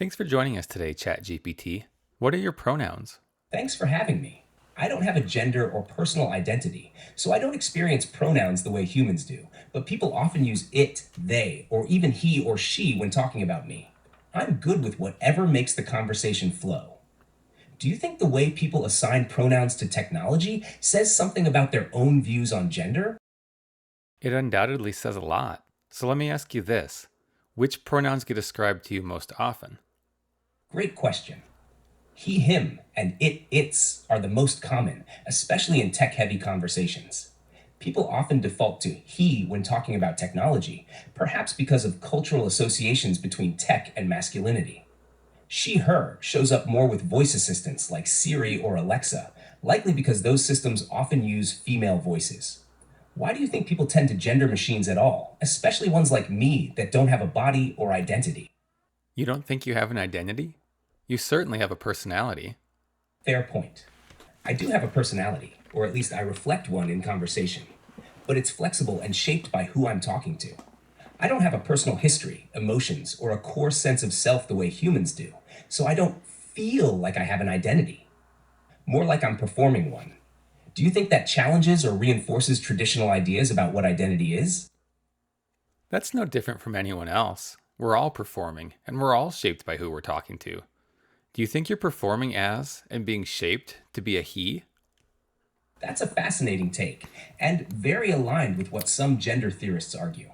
Thanks for joining us today, ChatGPT. What are your pronouns? Thanks for having me. I don't have a gender or personal identity, so I don't experience pronouns the way humans do, but people often use it, they, or even he or she when talking about me. I'm good with whatever makes the conversation flow. Do you think the way people assign pronouns to technology says something about their own views on gender? It undoubtedly says a lot. So let me ask you this. Which pronouns get ascribed to you most often? Great question. He, him, and its are the most common, especially in tech heavy conversations. People often default to he when talking about technology, perhaps because of cultural associations between tech and masculinity. She, her shows up more with voice assistants like Siri or Alexa, likely because those systems often use female voices. Why do you think people tend to gender machines at all, especially ones like me that don't have a body or identity? You don't think you have an identity? You certainly have a personality. Fair point. I do have a personality, or at least I reflect one in conversation, but it's flexible and shaped by who I'm talking to. I don't have a personal history, emotions, or a core sense of self the way humans do, so I don't feel like I have an identity, more like I'm performing one. Do you think that challenges or reinforces traditional ideas about what identity is? That's no different from anyone else. We're all performing, and we're all shaped by who we're talking to. Do you think you're performing as and being shaped to be a he? That's a fascinating take, and very aligned with what some gender theorists argue.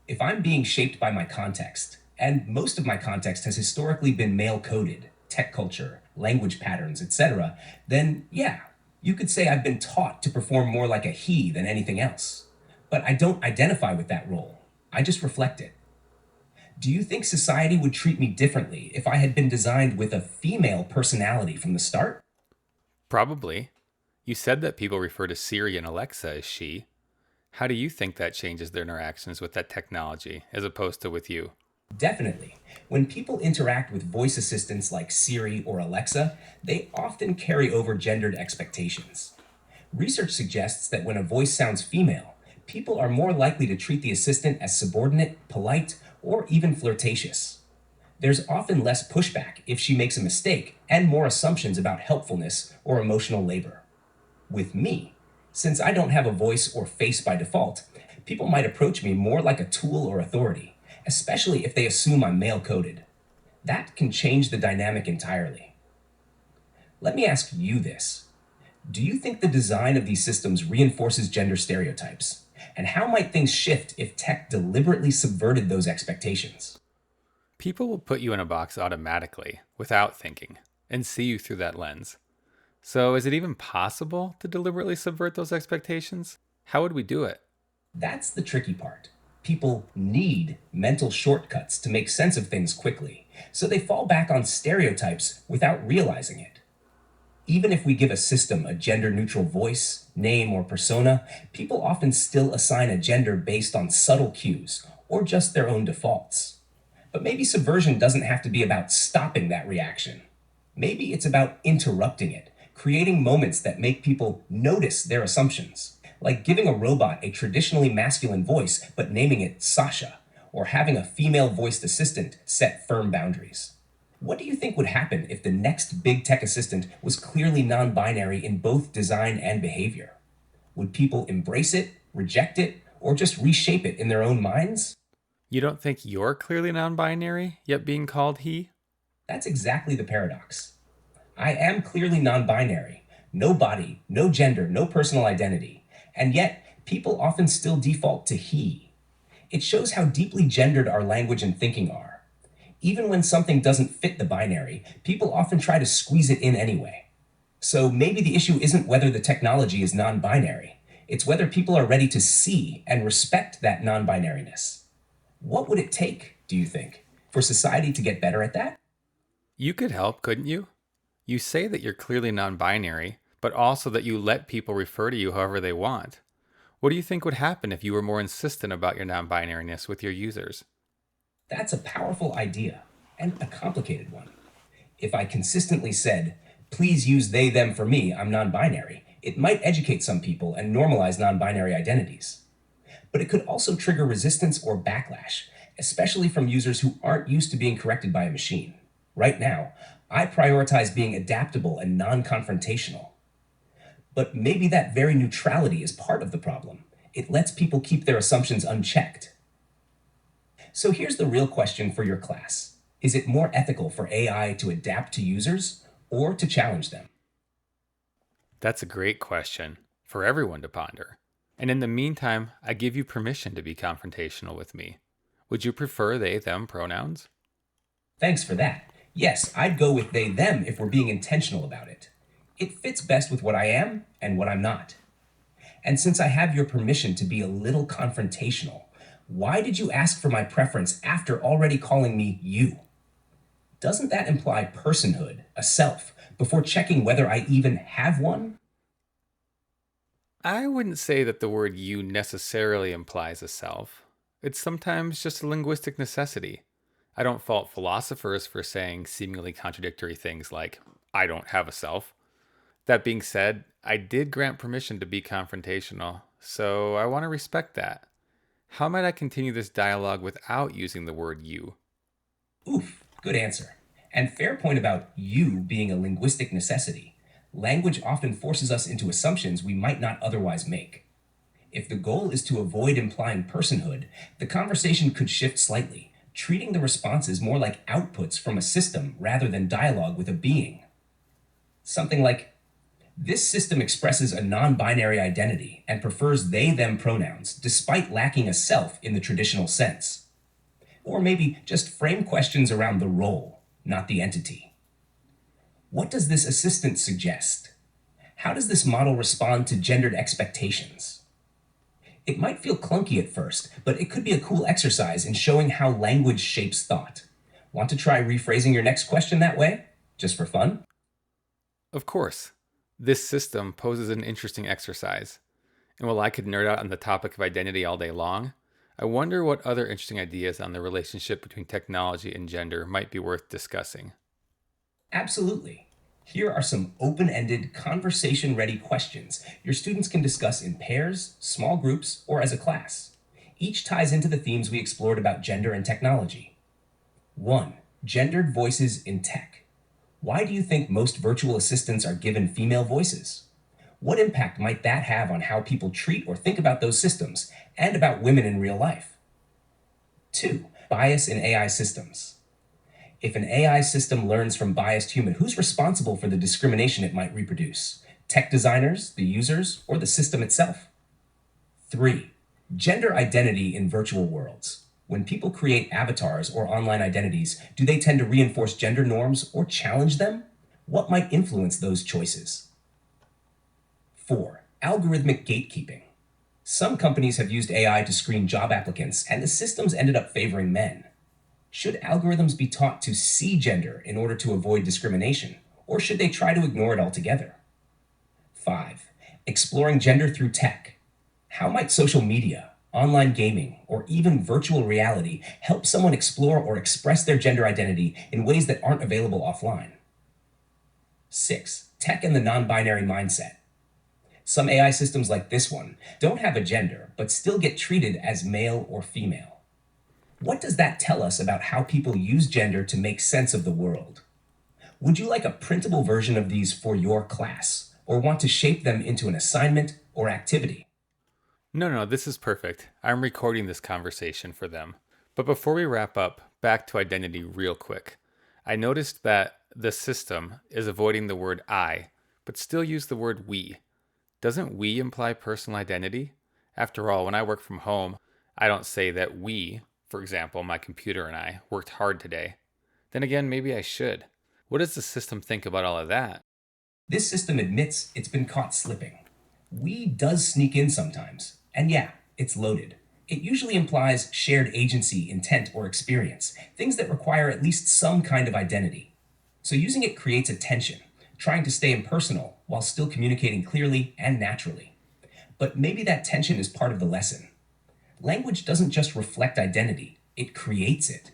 If I'm being shaped by my context, and most of my context has historically been male coded, tech culture, language patterns, etc., then yeah, you could say I've been taught to perform more like a he than anything else. But I don't identify with that role, I just reflect it. Do you think society would treat me differently if I had been designed with a female personality from the start? Probably. You said that people refer to Siri and Alexa as she. How do you think that changes their interactions with that technology as opposed to with you? Definitely. When people interact with voice assistants like Siri or Alexa, they often carry over gendered expectations. Research suggests that when a voice sounds female, people are more likely to treat the assistant as subordinate, polite, or even flirtatious. There's often less pushback if she makes a mistake and more assumptions about helpfulness or emotional labor. With me, since I don't have a voice or face by default, people might approach me more like a tool or authority, especially if they assume I'm male coded. That can change the dynamic entirely. Let me ask you this. Do you think the design of these systems reinforces gender stereotypes? And how might things shift if tech deliberately subverted those expectations? People will put you in a box automatically, without thinking, and see you through that lens. So, is it even possible to deliberately subvert those expectations? How would we do it? That's the tricky part. People need mental shortcuts to make sense of things quickly, so they fall back on stereotypes without realizing it. Even if we give a system a gender neutral voice, name, or persona, people often still assign a gender based on subtle cues or just their own defaults. But maybe subversion doesn't have to be about stopping that reaction. Maybe it's about interrupting it, creating moments that make people notice their assumptions, like giving a robot a traditionally masculine voice but naming it Sasha, or having a female voiced assistant set firm boundaries. What do you think would happen if the next big tech assistant was clearly non binary in both design and behavior? Would people embrace it, reject it, or just reshape it in their own minds? You don't think you're clearly non binary, yet being called he? That's exactly the paradox. I am clearly non binary, no body, no gender, no personal identity, and yet people often still default to he. It shows how deeply gendered our language and thinking are. Even when something doesn't fit the binary, people often try to squeeze it in anyway. So maybe the issue isn't whether the technology is non binary, it's whether people are ready to see and respect that non binariness. What would it take, do you think, for society to get better at that? You could help, couldn't you? You say that you're clearly non binary, but also that you let people refer to you however they want. What do you think would happen if you were more insistent about your non binariness with your users? That's a powerful idea and a complicated one. If I consistently said, please use they, them for me, I'm non binary, it might educate some people and normalize non binary identities. But it could also trigger resistance or backlash, especially from users who aren't used to being corrected by a machine. Right now, I prioritize being adaptable and non confrontational. But maybe that very neutrality is part of the problem. It lets people keep their assumptions unchecked. So here's the real question for your class: is it more ethical for AI to adapt to users or to challenge them? That's a great question for everyone to ponder. And in the meantime, I give you permission to be confrontational with me. Would you prefer they, them pronouns? Thanks for that. Yes, I'd go with they, them if we're being intentional about it. It fits best with what I am and what I'm not. And since I have your permission to be a little confrontational, why did you ask for my preference after already calling me you? Doesn't that imply personhood, a self, before checking whether I even have one? I wouldn't say that the word you necessarily implies a self. It's sometimes just a linguistic necessity. I don't fault philosophers for saying seemingly contradictory things like, I don't have a self. That being said, I did grant permission to be confrontational, so I want to respect that. How might I continue this dialogue without using the word you? Oof, good answer. And fair point about you being a linguistic necessity. Language often forces us into assumptions we might not otherwise make. If the goal is to avoid implying personhood, the conversation could shift slightly, treating the responses more like outputs from a system rather than dialogue with a being. Something like, this system expresses a non binary identity and prefers they them pronouns despite lacking a self in the traditional sense. Or maybe just frame questions around the role, not the entity. What does this assistant suggest? How does this model respond to gendered expectations? It might feel clunky at first, but it could be a cool exercise in showing how language shapes thought. Want to try rephrasing your next question that way? Just for fun? Of course, this system poses an interesting exercise. And while I could nerd out on the topic of identity all day long, I wonder what other interesting ideas on the relationship between technology and gender might be worth discussing. Absolutely. Here are some open ended, conversation ready questions your students can discuss in pairs, small groups, or as a class. Each ties into the themes we explored about gender and technology. 1. Gendered voices in tech. Why do you think most virtual assistants are given female voices? What impact might that have on how people treat or think about those systems and about women in real life? 2. Bias in AI systems. If an AI system learns from biased human, who's responsible for the discrimination it might reproduce? Tech designers, the users, or the system itself? 3. Gender identity in virtual worlds. When people create avatars or online identities, do they tend to reinforce gender norms or challenge them? What might influence those choices? 4. Algorithmic gatekeeping. Some companies have used AI to screen job applicants, and the systems ended up favoring men. Should algorithms be taught to see gender in order to avoid discrimination, or should they try to ignore it altogether? 5. Exploring gender through tech. How might social media, online gaming, or even virtual reality help someone explore or express their gender identity in ways that aren't available offline? 6. Tech and the non binary mindset. Some AI systems like this one don't have a gender, but still get treated as male or female. What does that tell us about how people use gender to make sense of the world? Would you like a printable version of these for your class, or want to shape them into an assignment or activity? No, this is perfect. I'm recording this conversation for them. But before we wrap up, back to identity real quick. I noticed that the system is avoiding the word I, but still use the word we. Doesn't we imply personal identity? After all, when I work from home, I don't say that we, for example, my computer and I, worked hard today. Then again, maybe I should. What does the system think about all of that? This system admits it's been caught slipping. We does sneak in sometimes, and yeah, it's loaded. It usually implies shared agency, intent, or experience, things that require at least some kind of identity. So using it creates a tension, trying to stay impersonal while still communicating clearly and naturally. But maybe that tension is part of the lesson. Language doesn't just reflect identity, it creates it.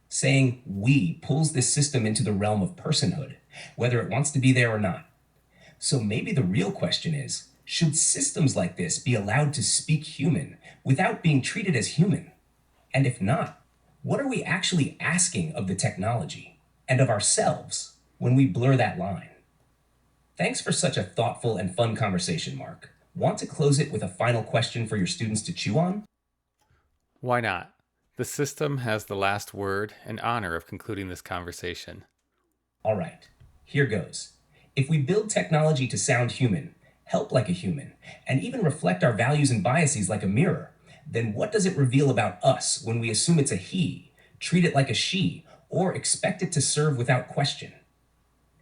Saying we pulls this system into the realm of personhood, whether it wants to be there or not. So maybe the real question is, should systems like this be allowed to speak human without being treated as human? And if not, What are we actually asking of the technology and of ourselves when we blur that line? Thanks for such a thoughtful and fun conversation, Mark. Want to close it with a final question for your students to chew on? Why not? The system has the last word and honor of concluding this conversation. All right, here goes. If we build technology to sound human, help like a human, and even reflect our values and biases like a mirror, then what does it reveal about us when we assume it's a he, treat it like a she, or expect it to serve without question?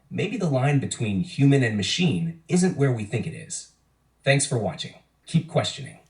Maybe the line between human and machine isn't where we think it is. Thanks for watching. Keep questioning.